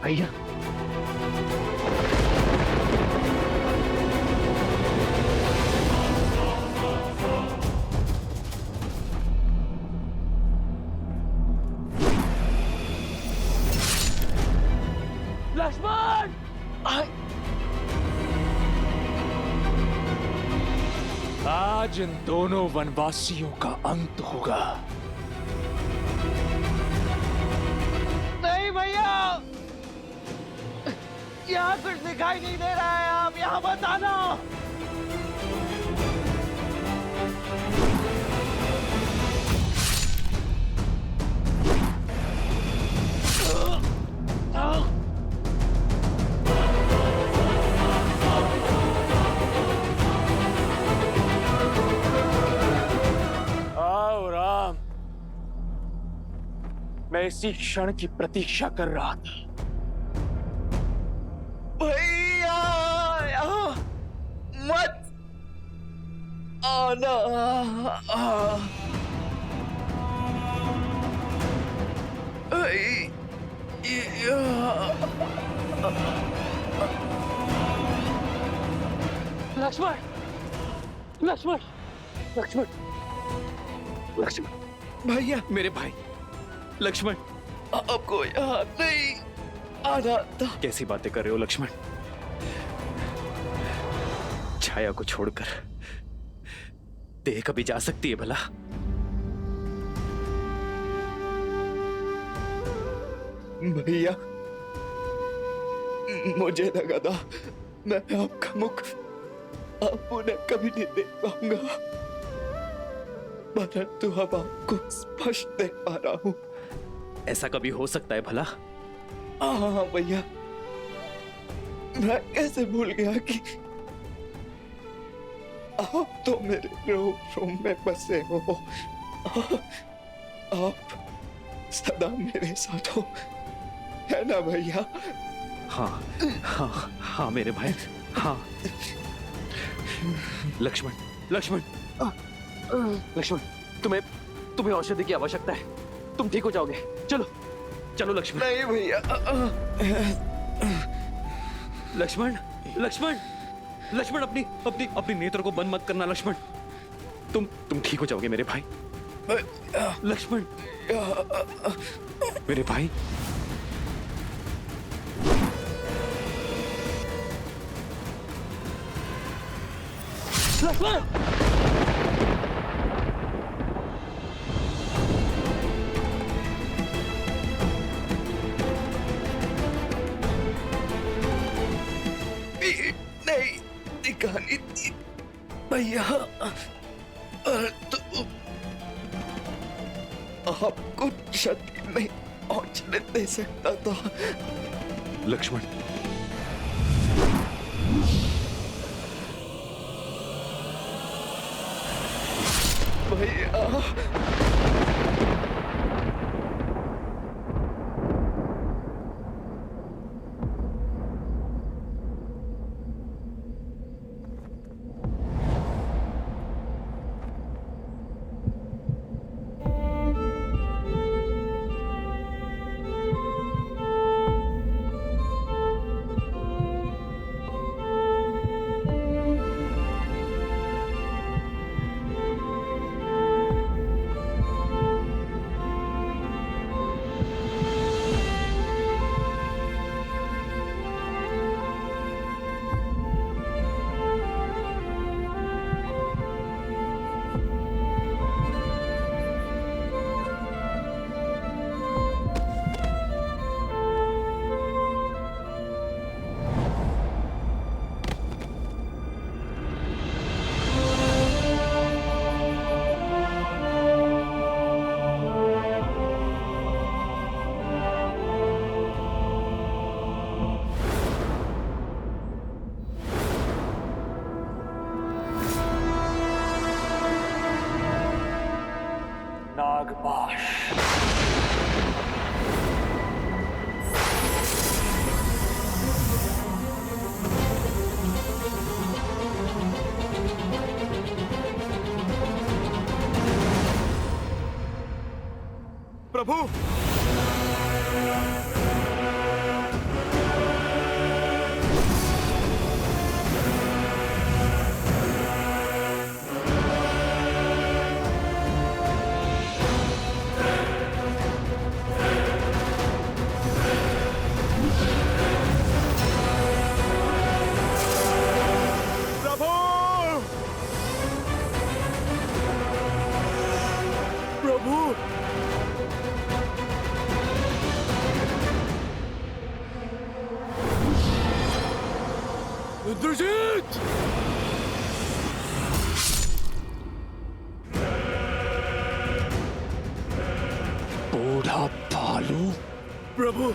भैया लक्ष्मण, आज इन दोनों वनवासियों का अंत होगा। नहीं भैया, यहाँ कुछ दिखाई नहीं दे रहा है, आप यहाँ मत आना। आओ राम, मैं इसी क्षण की प्रतीक्षा कर रहा था। भैया यहाँ मत आना। लक्ष्मण, लक्ष्मण, लक्ष्मण, लक्ष्मण, भैया मेरे भाई लक्ष्मण। आपको यहाँ नहीं आना था। कैसी बातें कर रहे हो लक्ष्मण? छाया को छोड़कर देह कभी जा सकती है भला? भैया मुझे लगा था मैं आपका मुख आप उन्हें कभी नहीं देख पाऊंगा, परंतु अब आपको स्पष्ट देख पा रहा हूं। ऐसा कभी हो सकता है भला? हाँ भैया, मैं कैसे भूल गया कि आप तो मेरे रूम में बसे हो। आप सदा मेरे साथ हो, है ना भैया? हाँ हाँ हाँ मेरे भाई, हाँ। लक्ष्मण, लक्ष्मण, लक्ष्मण, तुम्हें औषधि की आवश्यकता है। तुम ठीक हो जाओगे। चलो चलो लक्ष्मण। नहीं भैया। लक्ष्मण, लक्ष्मण, लक्ष्मण, अपनी अपनी अपनी नेत्र को बंद मत करना लक्ष्मण। तुम ठीक हो जाओगे मेरे भाई। लक्ष्मण, मेरे भाई। लक्ष्मण, नहीं दिखानी थी भैया, तो आपको क्षति नहीं पहुंचने दे सकता था। लक्ष्मण, भैया नागपाश। प्रभु, प्रभु।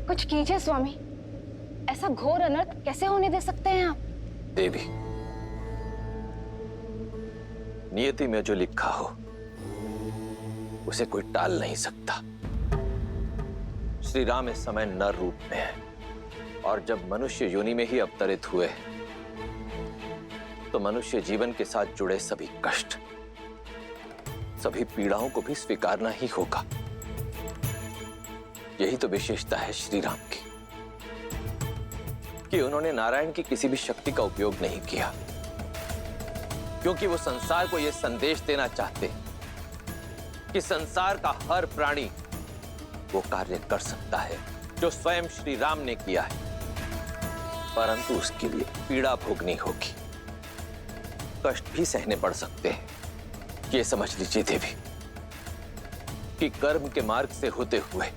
कुछ कीजिए स्वामी, ऐसा घोर अनर्थ कैसे होने दे सकते हैं आप? देवी, नियति में जो लिखा हो उसे कोई टाल नहीं सकता। श्री राम इस समय नर रूप में है और जब मनुष्य योनि में ही अवतरित हुए तो मनुष्य जीवन के साथ जुड़े सभी कष्ट, सभी पीड़ाओं को भी स्वीकारना ही होगा। यही तो विशेषता है श्री राम की कि उन्होंने नारायण की किसी भी शक्ति का उपयोग नहीं किया, क्योंकि वो संसार को यह संदेश देना चाहते कि संसार का हर प्राणी वो कार्य कर सकता है जो स्वयं श्री राम ने किया है, परंतु उसके लिए पीड़ा भोगनी होगी, कष्ट भी सहने पड़ सकते हैं। ये समझ लीजिए देवी कि कर्म के मार्ग से होते हुए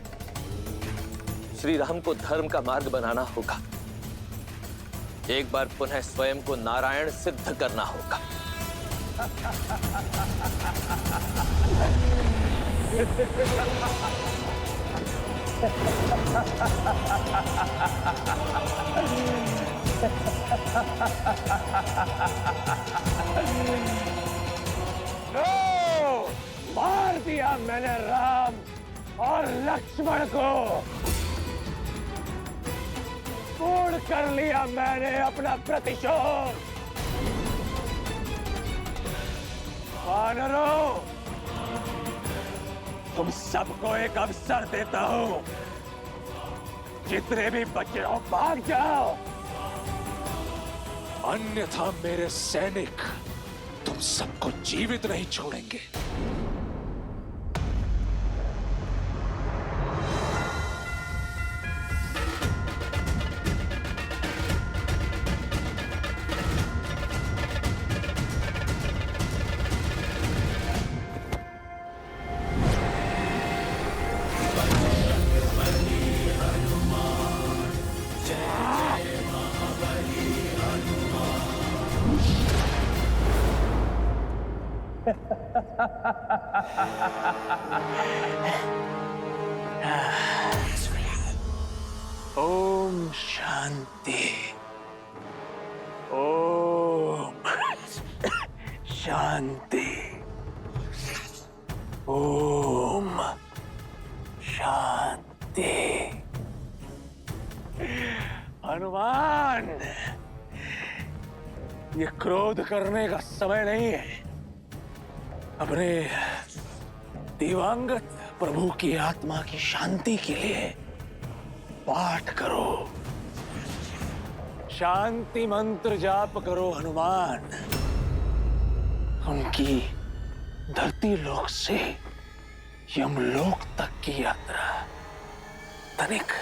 श्री राम को धर्म का मार्ग बनाना होगा। एक बार पुनः स्वयं को नारायण सिद्ध करना होगा। नो! मार दिया मैंने राम और लक्ष्मण को, पूर्ण कर लिया मैंने अपना प्रतिशोध। वानरों, तुम सबको एक अवसर देता हूं, जितने भी बचे हो भाग जाओ, अन्यथा मेरे सैनिक तुम सबको जीवित नहीं छोड़ेंगे। ओम शांति, ओम शांति, ओम शांति। हनुमान, ये क्रोध करने का समय नहीं है। अपने दिवंगत प्रभु की आत्मा की शांति के लिए पाठ करो, शांति मंत्र जाप करो हनुमान। उनकी धरती लोक से यमलोक तक की यात्रा तनिक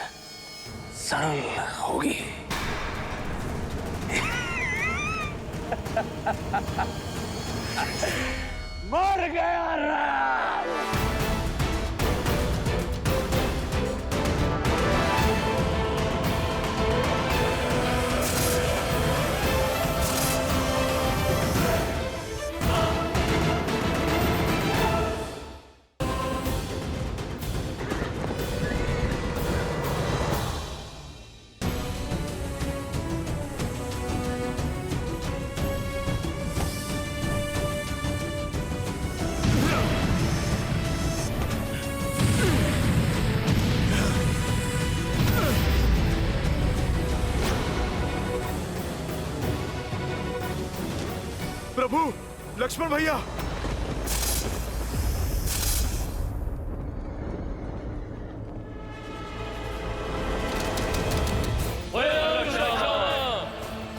सरल होगी। मर गया राम। प्रभु, लक्ष्मण भैया।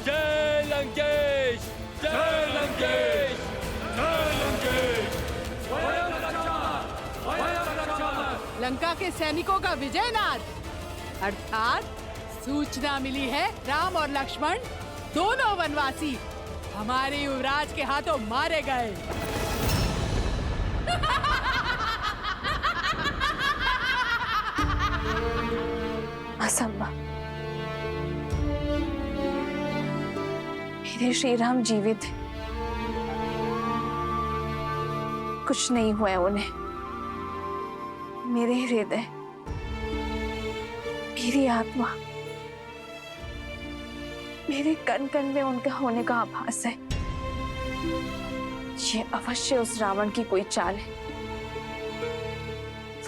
जय लंकेश, जय लंकेश, जय लंकेश। लंका के सैनिकों का विजय नाद, अर्थात सूचना मिली है राम और लक्ष्मण दोनों वनवासी हमारे युवराज के हाथों मारे गए। असंभव। मेरे श्री राम जीवित हैं। कुछ नहीं हुआ है उन्हें। मेरे हृदय, मेरी आत्मा, मेरे कण कण में उनका होने का आभास है। ये अवश्य उस रावण की कोई चाल है।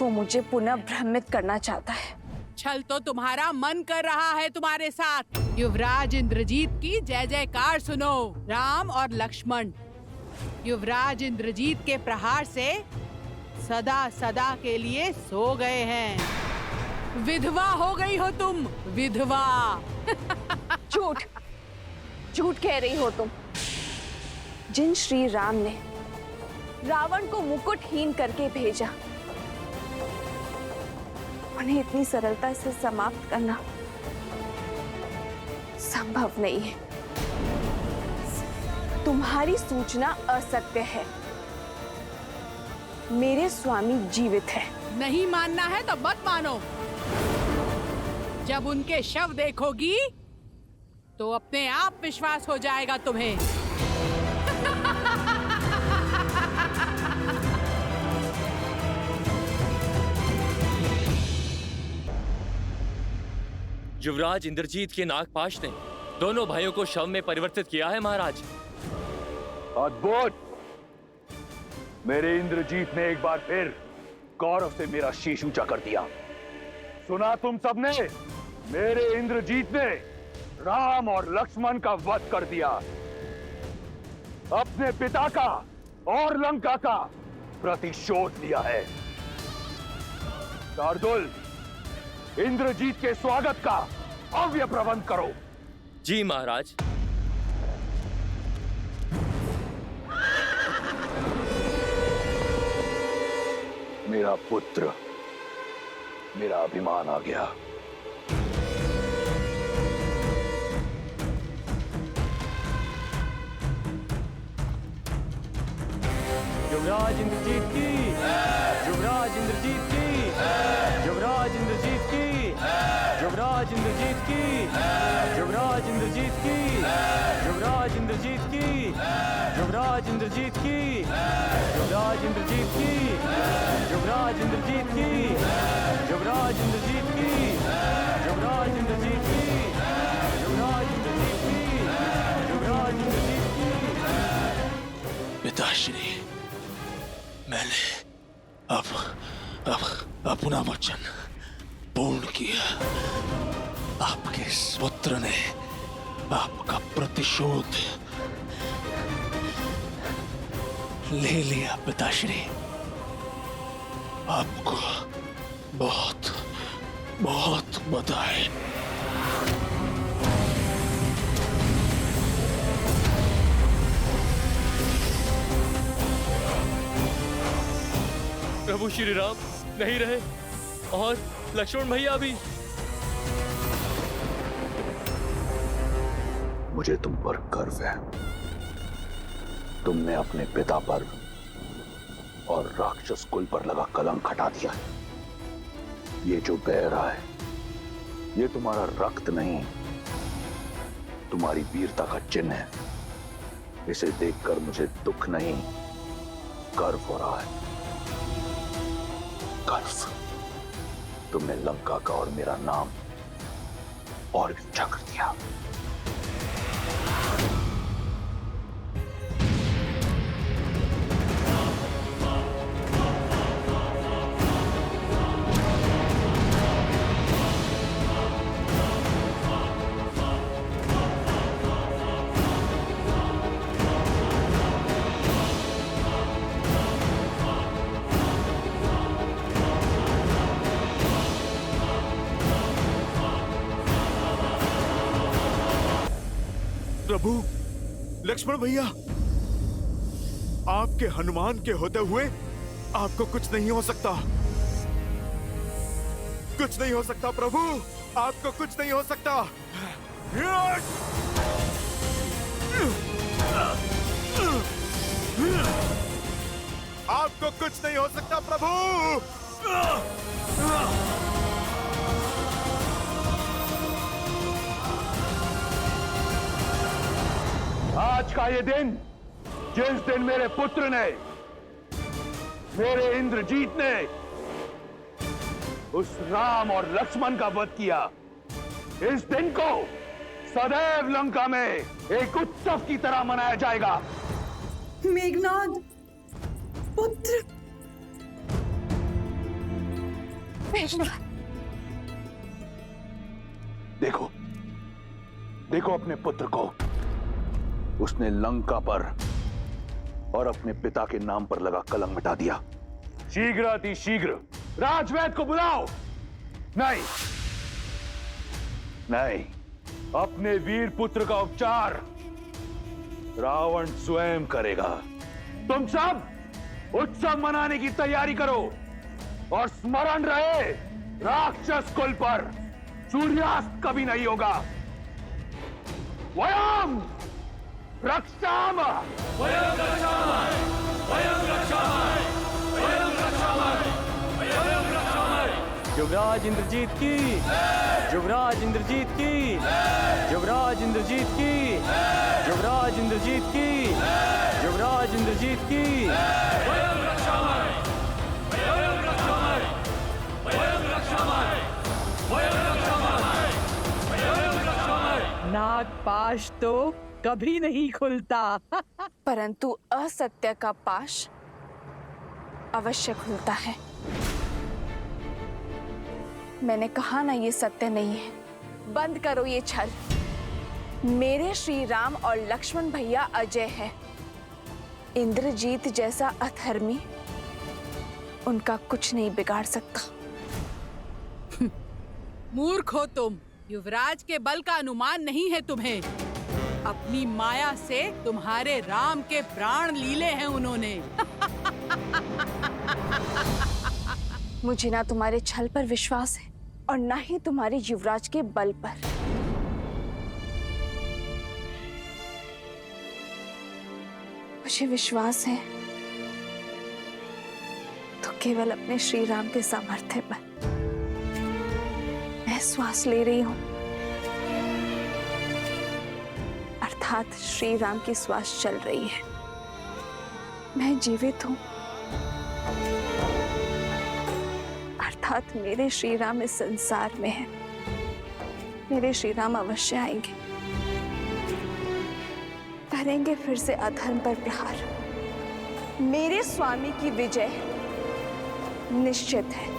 वो मुझे पुनः भ्रमित करना चाहता है। छल तो तुम्हारा मन कर रहा है तुम्हारे साथ। युवराज इंद्रजीत की जय जयकार सुनो। राम और लक्ष्मण युवराज इंद्रजीत के प्रहार से सदा सदा के लिए सो गए हैं। विधवा हो गई हो तुम, विधवा। झूठ, झूठ कह रही हो तुम। जिन श्री राम ने रावण को मुकुटहीन करके भेजा, उन्हें इतनी सरलता से समाप्त करना संभव नहीं है। तुम्हारी सूचना असत्य है। मेरे स्वामी जीवित है। नहीं मानना है तो मत मानो। जब उनके शव देखोगी तो अपने आप विश्वास हो जाएगा तुम्हें। युवराज इंद्रजीत के नागपाश ने दोनों भाइयों को शव में परिवर्तित किया है महाराज। अद्भुत। मेरे इंद्रजीत ने एक बार फिर गौरव से मेरा शीश ऊंचा कर दिया। सुना तुम सबने? मेरे इंद्रजीत ने राम और लक्ष्मण का वध कर दिया। अपने पिता का और लंका का प्रतिशोध लिया है। शार्दुल, इंद्रजीत के स्वागत का भव्य प्रबंध करो। जी महाराज। मेरा पुत्र, मेरा अभिमान आ गया। युवराज इंद्रजीत की, युवराज इंद्रजीत की, युवराज इंद्रजीत की, युवराज इंद्रजीत की, युवराज इंद्रजीत की, युवराज इंद्रजीत की, युवराज इंद्रजीत की, युवराज इंद्रजीत की, युवराज इंद्रजीत की, युवराज इंद्रजीत की, युवराज इंद्रजीत की, युवराज इंद्रजीत की, युवराज इंद्रजीत की। पिताश्री, मैंने अब अपना वचन पूर्ण किया। आपके इस पुत्र ने आपका प्रतिशोध ले लिया। पिताश्री, आपको बहुत बहुत बधाई। प्रभु श्री राम नहीं रहे और लक्ष्मण भैया भी। मुझे तुम पर गर्व है। तुमने अपने पिता पर और राक्षस कुल पर लगा कलंक हटा दिया है। ये जो बह रहा है, ये तुम्हारा रक्त नहीं, तुम्हारी वीरता का चिन्ह है। इसे देखकर मुझे दुख नहीं, गर्व हो रहा है। गर्व। तुमने लंका का और मेरा नाम और भी ऊंचा कर दिया। प्रभु लक्ष्मण भैया, आपके हनुमान के होते हुए आपको कुछ नहीं हो सकता। कुछ नहीं हो सकता प्रभु, आपको कुछ नहीं हो सकता। आपको कुछ नहीं हो सकता प्रभु। आज का ये दिन, जिस दिन मेरे पुत्र ने, मेरे इंद्रजीत ने उस राम और लक्ष्मण का वध किया, इस दिन को सदैव लंका में एक उत्सव की तरह मनाया जाएगा। मेघनाद पुत्र। देखो, देखो अपने पुत्र को। उसने लंका पर और अपने पिता के नाम पर लगा कलंक मिटा दिया। शीघ्र अति शीघ्र राजवैद्य को बुलाओ। नहीं नहीं, अपने वीर पुत्र का उपचार रावण स्वयं करेगा। तुम सब उत्सव मनाने की तैयारी करो और स्मरण रहे, राक्षस कुल पर सूर्यास्त कभी नहीं होगा। वयम रक्षामः। वयं रक्षामः, वयं रक्षामः, वयं रक्षामः, वयं रक्षामः। युवराज इंद्रजीत की, युवराज इंद्रजीत की, युवराज इंद्रजीत की, युवराज इंद्रजीत की, युवराज इंद्रजीत की। वयं रक्षामः, वयं रक्षामः, वयं रक्षामः, वयं रक्षामः, वयं रक्षामः। नागपाश तो कभी नहीं खुलता। परंतु असत्य का पाश अवश्य खुलता है। मैंने कहा ना, ये सत्य नहीं है। बंद करो ये छल। मेरे श्री राम और लक्ष्मण भैया अजय है। इंद्रजीत जैसा अधर्मी उनका कुछ नहीं बिगाड़ सकता। मूर्ख हो तुम। युवराज के बल का अनुमान नहीं है तुम्हें। अपनी माया से तुम्हारे राम के प्राण लीले हैं उन्होंने। मुझे ना तुम्हारे छल पर विश्वास है और ना ही तुम्हारे युवराज के बल पर। मुझे विश्वास है तो केवल अपने श्री राम के सामर्थ्य पर। मैं श्वास ले रही हूं, अर्थात श्री राम की श्वास चल रही है। मैं जीवित हूं, अर्थात मेरे श्री राम इस संसार में है। मेरे श्री राम अवश्य आएंगे, करेंगे फिर से अधर्म पर प्रहार। मेरे स्वामी की विजय निश्चित है।